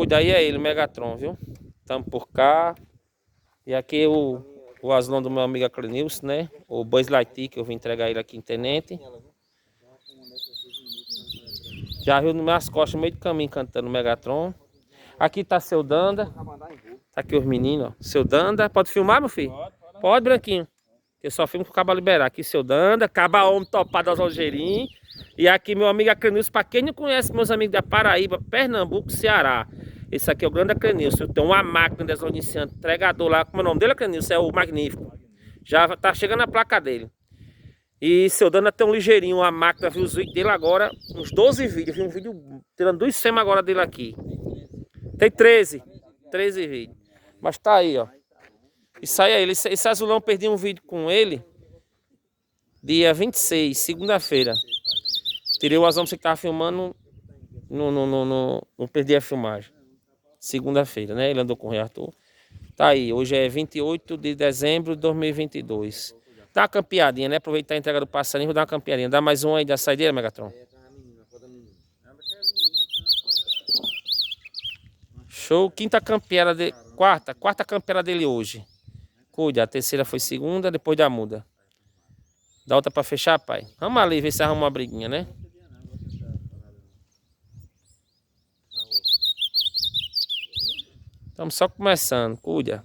Cuida aí, é ele, o Megatron, viu? Tamo por cá. E aqui o aslão do meu amigo Aclenilson, né? O Buzz Lightyear, que eu vim entregar ele aqui em Tenente. Já viu nas minhas costas, no meio do caminho, cantando o Megatron. Aqui tá seu Danda. Tá aqui os meninos, ó. Seu Danda. Pode filmar, meu filho? Pode, Branquinho. Eu só filmo com o cabo liberar. Aqui seu Danda. Caba homem topado aos algeirinhos. E aqui meu amigo Aclenilson. Pra quem não conhece, meus amigos da Paraíba, Pernambuco, Ceará. Esse aqui é o grande Aclenilson. Tem uma máquina desloniciante, entregador lá. Como é o nome dele, Aclenilson? É o Magnífico. Já tá chegando a placa dele. E seu Danda tem um ligeirinho, uma máquina. Viu os vídeos dele agora. Uns 12 vídeos. Vi um vídeo tirando 2 semas agora dele aqui. Tem 13 vídeos. Mas tá aí, ó. Isso aí, esse azulão, eu perdi um vídeo com ele dia 26, segunda-feira. Tirei o azulão pra você que tava filmando. Não perdi a filmagem. Segunda-feira, né? Ele andou com o Rei Arthur. Tá aí, hoje é 28 de dezembro de 2022. Dá uma campeadinha, né? Aproveitar a entrega do passarinho, vou dar uma campeadinha. Dá mais um aí da saideira, Megatron. Show, quinta campeada de... Quarta campeada dele hoje. Cuida, a terceira foi segunda, depois da muda. Dá outra pra fechar, pai? Vamos ali ver se arruma uma briguinha, né? Estamos só começando, cuida.